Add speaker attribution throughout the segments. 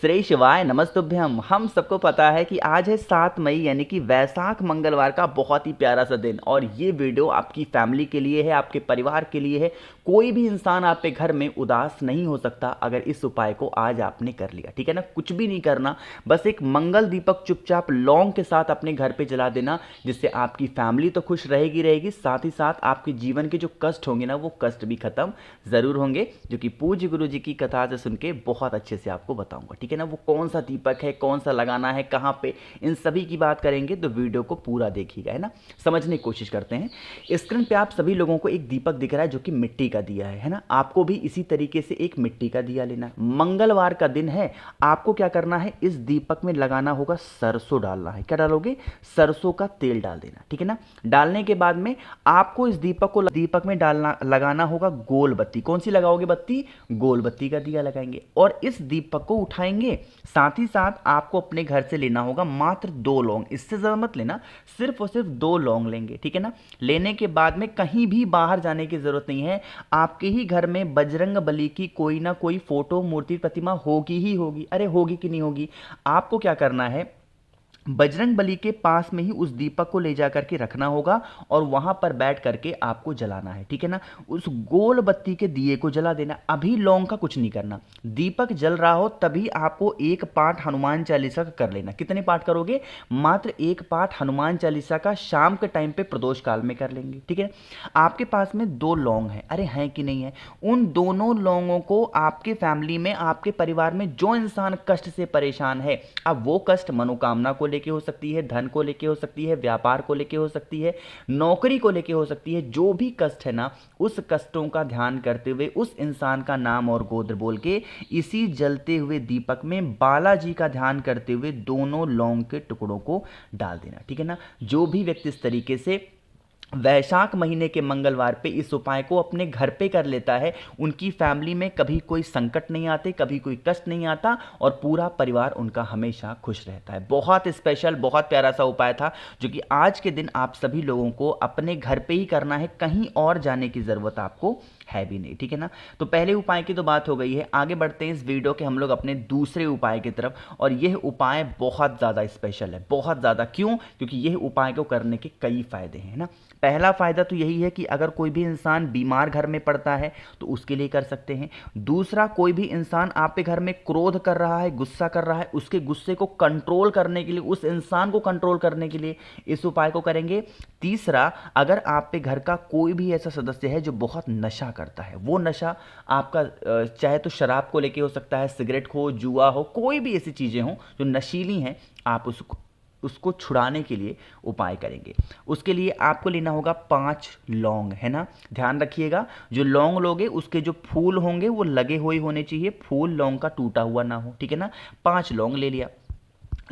Speaker 1: श्री शिवाय नमस्तुभ्यम। हम सबको पता है कि आज है 7 मई यानी कि वैशाख मंगलवार का बहुत ही प्यारा सा दिन, और ये वीडियो आपकी फैमिली के लिए है, आपके परिवार के लिए है। कोई भी इंसान आपके घर में उदास नहीं हो सकता अगर इस उपाय को आज आपने कर लिया, ठीक है ना। कुछ भी नहीं करना, बस एक मंगल दीपक चुपचाप लौंग के साथ अपने घर पे जला देना, जिससे आपकी फैमिली तो खुश रहेगी, साथ ही साथ आपके जीवन के जो कष्ट होंगे ना, वो कष्ट भी खत्म जरूर होंगे, जो कि पूज्य गुरु जी की कथा से सुन के बहुत अच्छे से आपको बताऊंगा, ठीक है ना। वो कौन सा दीपक है, कौन सा लगाना है, कहाँ पे, इन सभी की बात करेंगे, तो वीडियो को पूरा देखिएगा, है ना। समझने की कोशिश करते हैं। स्क्रीन पे आप सभी लोगों को एक दीपक दिख रहा है जो कि मिट्टी का दिया है ना। आपको भी इसी तरीके से एक मिट्टी का दिया लेना। मंगलवार का दिन है, आपको क्या करना है, इस दीपक में लगाना होगा सरसों डालना है। क्या डालोगे? सरसों का तेल डाल देना, ठीक है ना। डालने के बाद में आपको इस दीपक में डालना लगाना होगा गोल बत्ती। कौन सी लगाओगे बत्ती? गोल बत्ती का दिया लगाएंगे और इस दीपक को उठाएंगे। साथ ही साथ आपको अपने घर से लेना होगा मात्र 2 लौंग, इससे ज़्यादा मत लेना, सिर्फ और सिर्फ 2 लौंग लेंगे, ठीक है ना। लेने के बाद में कहीं भी बाहर जाने की ज़रूरत नहीं है। आपके ही घर में बजरंग बली की कोई ना कोई फोटो, मूर्ति, प्रतिमा होगी ही होगी। अरे होगी कि नहीं होगी? आपको क्या करना है, बजरंग बली के पास में ही उस दीपक को ले जा करके रखना होगा और वहां पर बैठ करके आपको जलाना है, ठीक है ना। उस गोल बत्ती के दिए को जला देना। अभी लौंग का कुछ नहीं करना। दीपक जल रहा हो तभी आपको एक पाठ हनुमान चालीसा का कर लेना। कितने पाठ करोगे? मात्र एक पाठ हनुमान चालीसा का शाम के टाइम पे प्रदोष काल में कर लेंगे, ठीक है। आपके पास में 2 लौंग है, अरे हैं कि नहीं है? उन दोनों लौंगों को आपके फैमिली में, आपके परिवार में जो इंसान कष्ट से परेशान है, अब वो कष्ट मनोकामना को लेके हो सकती है, धन को लेके हो सकती है, व्यापार को लेके हो सकती है, नौकरी को लेके हो सकती है, जो भी कष्ट है ना, उस कष्टों का ध्यान करते हुए उस इंसान का नाम और गोत्र बोल के इसी जलते हुए दीपक में बालाजी का ध्यान करते हुए दोनों लौंग के टुकड़ों को डाल देना, ठीक है ना। जो भी व्यक्ति इस तरीके से वैशाख महीने के मंगलवार पे इस उपाय को अपने घर पे कर लेता है, उनकी फैमिली में कभी कोई संकट नहीं आते, कभी कोई कष्ट नहीं आता और पूरा परिवार उनका हमेशा खुश रहता है। बहुत स्पेशल, बहुत प्यारा सा उपाय था जो कि आज के दिन आप सभी लोगों को अपने घर पे ही करना है, कहीं और जाने की ज़रूरत आपको है भी नहीं, ठीक है ना। तो पहले उपाय की तो बात हो गई है, आगे बढ़ते हैं इस वीडियो के हम लोग अपने दूसरे उपाय की तरफ। और यह उपाय बहुत ज़्यादा स्पेशल है, बहुत ज़्यादा। क्यों? क्योंकि यह उपाय को करने के कई फायदे हैं ना। पहला फायदा तो यही है कि अगर कोई भी इंसान बीमार घर में पड़ता है तो उसके लिए कर सकते हैं। दूसरा, कोई भी इंसान आप पे घर में क्रोध कर रहा है, गुस्सा कर रहा है, उसके गुस्से को कंट्रोल करने के लिए, उस इंसान को कंट्रोल करने के लिए इस उपाय को करेंगे। तीसरा, अगर आप पे घर का कोई भी ऐसा सदस्य है जो बहुत नशा करता है, वो नशा आपका चाहे तो शराब को लेके हो सकता है, सिगरेट हो, जुआ हो, कोई भी ऐसी चीज़ें हों जो नशीली हैं, आप उसको छुड़ाने के लिए उपाय करेंगे। उसके लिए आपको लेना होगा 5 लौंग, है ना। ध्यान रखिएगा, जो लौंग लोगे उसके जो फूल होंगे वो लगे हुए होने चाहिए, फूल लौंग का टूटा हुआ ना हो, ठीक है ना। 5 लौंग ले लिया।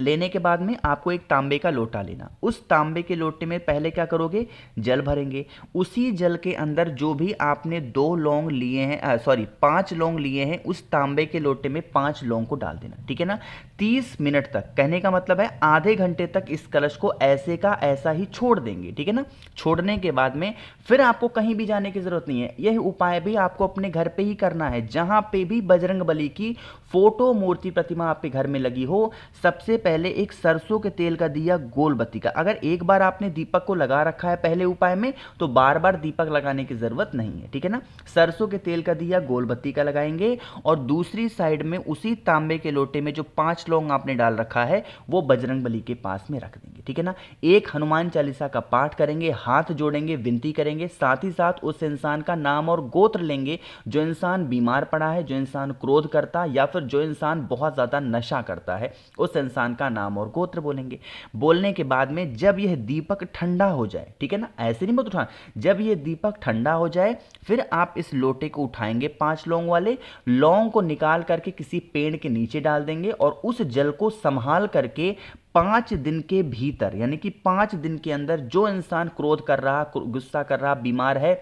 Speaker 1: लेने के बाद में आपको एक तांबे का लोटा लेना। उस तांबे के लोटे में पहले क्या करोगे, जल भरेंगे। उसी जल के अंदर जो भी आपने 2 लौंग लिए हैं, 5 लौंग लिए हैं, उस तांबे के लोटे में 5 लौंग को डाल देना, ठीक है ना। 30 मिनट तक, कहने का मतलब है आधे घंटे तक इस कलश को ऐसे का ऐसा ही छोड़ देंगे, ठीक है ना। छोड़ने के बाद में फिर आपको कहीं भी जाने की जरूरत नहीं है। यह उपाय भी आपको अपने घर पे ही करना है। जहां पे भी बजरंग बली की फोटो, मूर्ति, प्रतिमा आपके घर में लगी हो, सबसे पहले एक सरसों के तेल का दिया गोल बत्ती का। अगर एक बार आपने दीपक को लगा रखा है पहले उपाय में, तो बार बार दीपक लगाने की जरूरत नहीं है, ठीक है ना। सरसों के तेल का दिया गोल बत्ती का लगाएंगे और दूसरी साइड में उसी तांबे के लोटे में जो 5 लौंग आपने डाल रखा है वो बजरंग बली के पास में रख देंगे, ठीक है ना। एक हनुमान चालीसा का पाठ करेंगे, हाथ जोड़ेंगे, विनती करेंगे, साथ ही साथ उस इंसान का नाम और गोत्र लेंगे, जो इंसान बीमार पड़ा है, जो इंसान क्रोध करता, या फिर जो इंसान बहुत ज्यादा नशा करता है, उस इंसान का नाम और गोत्र बोलेंगे। बोलने के बाद में जब यह दीपक ठंडा हो जाए, ठीक है ना, ऐसे नहीं मत उठा, जब यह दीपक ठंडा हो जाए फिर आप इस लोटे को उठाएंगे, 5 लौंग वाले लौंग को निकाल करके किसी पेड़ के नीचे डाल देंगे और उस जल को संभाल करके 5 दिन के भीतर, यानी कि 5 दिन के अंदर जो इंसान क्रोध कर रहा, गुस्सा कर रहा, बीमार है,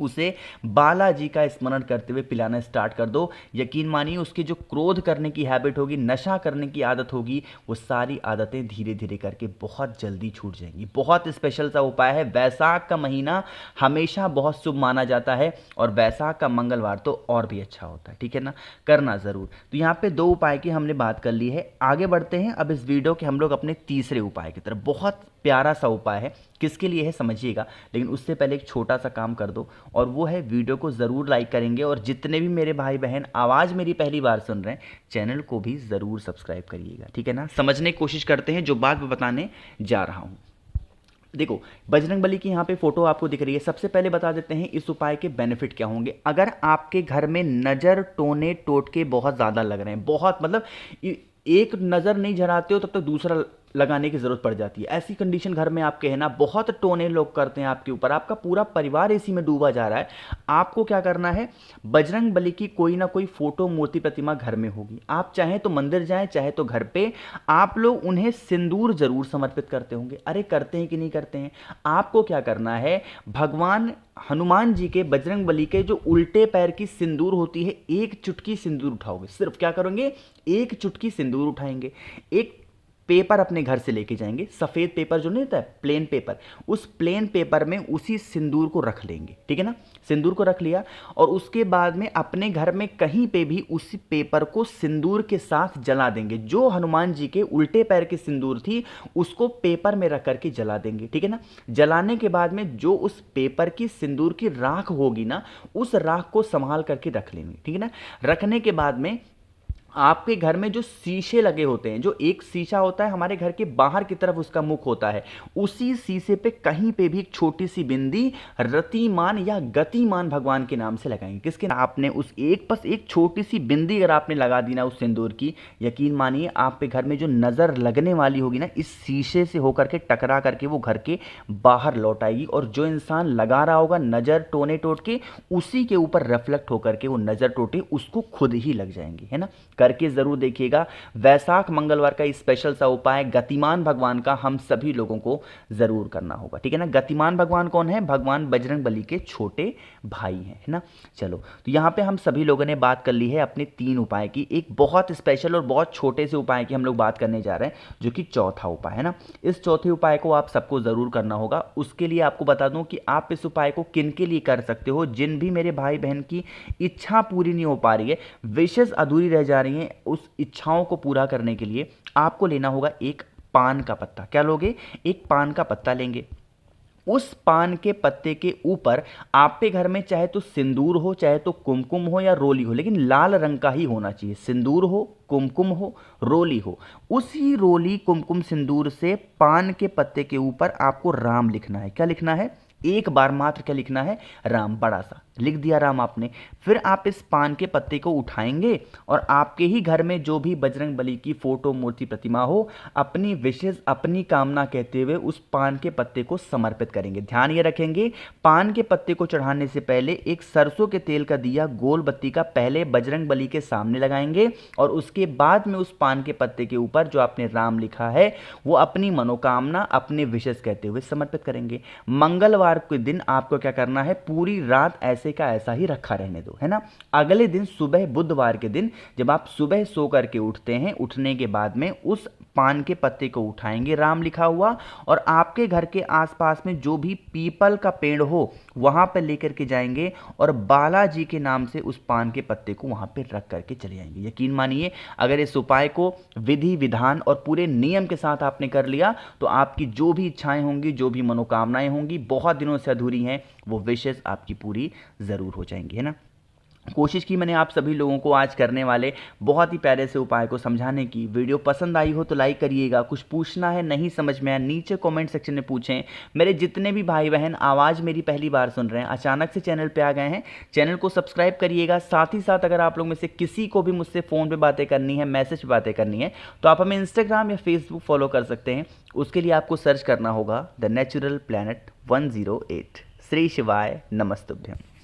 Speaker 1: उसे बालाजी का स्मरण करते हुए पिलाना स्टार्ट कर दो। यकीन मानिए उसके जो क्रोध करने की हैबिट होगी, नशा करने की आदत होगी, वो सारी आदतें धीरे धीरे करके बहुत जल्दी छूट जाएंगी। बहुत स्पेशल सा उपाय है। वैशाख का महीना हमेशा बहुत शुभ माना जाता है और वैशाख का मंगलवार तो और भी अच्छा होता है, ठीक है ना, करना ज़रूर। तो यहाँ पे 2 उपाय की हमने बात कर ली है। आगे बढ़ते हैं अब इस वीडियो के हम लोग अपने तीसरे उपाय की तरफ। बहुत प्यारा सा उपाय है, किसके लिए है समझिएगा, लेकिन उससे पहले एक छोटा सा काम कर दो और वो है वीडियो को ज़रूर लाइक करेंगे और जितने भी मेरे भाई बहन आवाज़ मेरी पहली बार सुन रहे हैं चैनल को भी ज़रूर सब्सक्राइब करिएगा, ठीक है ना। समझने की कोशिश करते हैं जो बात मैं बताने जा रहा हूँ। देखो बजरंगबली की यहाँ पे फोटो आपको दिख रही है। सबसे पहले बता देते हैं इस उपाय के बेनिफिट क्या होंगे। अगर आपके घर में नज़र टोने टोटके बहुत ज़्यादा लग रहे हैं, बहुत मतलब एक नज़र नहीं झराते हो तब तक दूसरा लगाने की ज़रूरत पड़ जाती है, ऐसी कंडीशन घर में आपके है ना, बहुत टोने लोग करते हैं आपके ऊपर, आपका पूरा परिवार इसी में डूबा जा रहा है, आपको क्या करना है, बजरंग बली की कोई ना कोई फोटो मूर्ति प्रतिमा घर में होगी। आप चाहे तो मंदिर जाएं चाहे तो घर पे, आप लोग उन्हें सिंदूर जरूर समर्पित करते होंगे। अरे करते हैं कि नहीं करते हैं। आपको क्या करना है, भगवान हनुमान जी के बजरंग बली के जो उल्टे पैर की सिंदूर होती है, एक चुटकी सिंदूर उठाओगे। सिर्फ क्या करोगे, एक चुटकी सिंदूर उठाएंगे, एक पेपर अपने घर से लेके जाएंगे, सफ़ेद पेपर जो नहीं होता है प्लेन पेपर, उस प्लेन पेपर में उसी सिंदूर को रख लेंगे, ठीक है ना। सिंदूर को रख लिया और उसके बाद में अपने घर में कहीं पे भी उसी पेपर को सिंदूर के साथ जला देंगे। जो हनुमान जी के उल्टे पैर की सिंदूर थी उसको पेपर में रख करके जला देंगे, ठीक है ना। जलाने के बाद में जो उस पेपर की सिंदूर की राख होगी ना, उस राख को संभाल करके रख लेंगे, ठीक है ना। रखने के बाद में आपके घर में जो शीशे लगे होते हैं, जो एक शीशा होता है हमारे घर के बाहर की तरफ उसका मुख होता है, उसी शीशे पे कहीं पे भी एक छोटी सी बिंदी रतिमान या गतिमान भगवान के नाम से लगाएंगे। किसके, आपने उस एक बस एक छोटी सी बिंदी अगर आपने लगा दी ना उस सिंदूर की, यकीन मानिए आपके घर में जो नज़र लगने वाली होगी ना, इस शीशे से होकर के टकरा करके वो घर के बाहर लौट आएगी और जो इंसान लगा रहा होगा नज़र टोने टोट के, उसी के ऊपर रिफ्लेक्ट होकर के वो नज़र टोटे उसको खुद ही लग जाएंगे, है ना। करके जरूर देखिएगा। वैशाख मंगलवार का स्पेशल सा उपाय गतिमान भगवान का हम सभी लोगों को जरूर करना होगा, ठीक है ना। गतिमान भगवान कौन है, भगवान बजरंग बली के छोटे भाई हैं, है ना। चलो तो यहाँ पे हम सभी लोगों ने बात कर ली है अपने 3 उपाय की। एक बहुत स्पेशल और बहुत छोटे से उपाय की हम लोग बात करने जा रहे हैं, जो कि चौथा उपाय है ना। इस चौथे उपाय को आप सबको जरूर करना होगा। उसके लिए आपको बता दूं कि आप इस उपाय को किन के लिए कर सकते हो, जिन भी मेरे भाई बहन की इच्छा पूरी नहीं हो पा रही है, विशेष अधूरी रह जा रही है, उस इच्छाओं को पूरा करने के लिए आपको लेना होगा एक पान का पत्ता। क्या लोगे, एक पान का पत्ता लेंगे। उस पान के पत्ते के ऊपर आपके घर में चाहे तो सिंदूर हो, चाहे तो कुमकुम हो या रोली हो, लेकिन लाल रंग का ही होना चाहिए। सिंदूर हो, कुमकुम हो, रोली हो, उसी रोली कुमकुम सिंदूर से पान के पत्ते के ऊपर आपको राम लिखना है। क्या लिखना है, एक बार मात्र क्या लिखना है, राम, बड़ा सा लिख दिया राम आपने। फिर आप इस पान के पत्ते को उठाएंगे और आपके ही घर में जो भी बजरंग बली की फोटो मूर्ति प्रतिमा हो, अपनी विशेष अपनी कामना कहते हुए उस पान के पत्ते को समर्पित करेंगे। ध्यान ये रखेंगे, पान के पत्ते को चढ़ाने से पहले एक सरसों के तेल का दिया गोल बत्ती का पहले बजरंग बली के सामने लगाएंगे और उसके बाद में उस पान के पत्ते के ऊपर जो आपने राम लिखा है वो अपनी मनोकामना अपने विशेष कहते हुए समर्पित करेंगे। मंगलवार के दिन आपको क्या करना है, पूरी रात ऐसे का ऐसा ही रखा रहने दो, है ना। अगले दिन सुबह बुधवार के दिन जब आप सुबह सो करके उठते हैं, उठने के बाद में उस पान के पत्ते को उठाएंगे राम लिखा हुआ, और आपके घर के आसपास में जो भी पीपल का पेड़ हो वहां पर लेकर के जाएंगे और बालाजी के नाम से उस पान के पत्ते को वहां पे रख करके चले जाएंगे। यकीन मानिए अगर इस उपाय को विधि विधान और पूरे नियम के साथ आपने कर लिया तो आपकी जो भी इच्छाएं होंगी, जो भी मनोकामनाएं होंगी, बहुत दिनों से अधूरी हैं, वो विशेष आपकी पूरी जरूर हो जाएंगी, है ना। कोशिश की मैंने आप सभी लोगों को आज करने वाले बहुत ही प्यारे से उपाय को समझाने की। वीडियो पसंद आई हो तो लाइक करिएगा। कुछ पूछना है, नहीं समझ में आया, नीचे कमेंट सेक्शन में पूछें। मेरे जितने भी भाई बहन आवाज़ मेरी पहली बार सुन रहे हैं, अचानक से चैनल पे आ गए हैं, चैनल को सब्सक्राइब करिएगा। साथ ही साथ अगर आप लोग में से किसी को भी मुझसे फ़ोन पर बातें करनी है, मैसेज पर बातें करनी है, तो आप हमें इंस्टाग्राम या फेसबुक फॉलो कर सकते हैं। उसके लिए आपको सर्च करना होगा द नेचुरल प्लैनेट 108। श्री शिवाय नमस्तुभ्यम।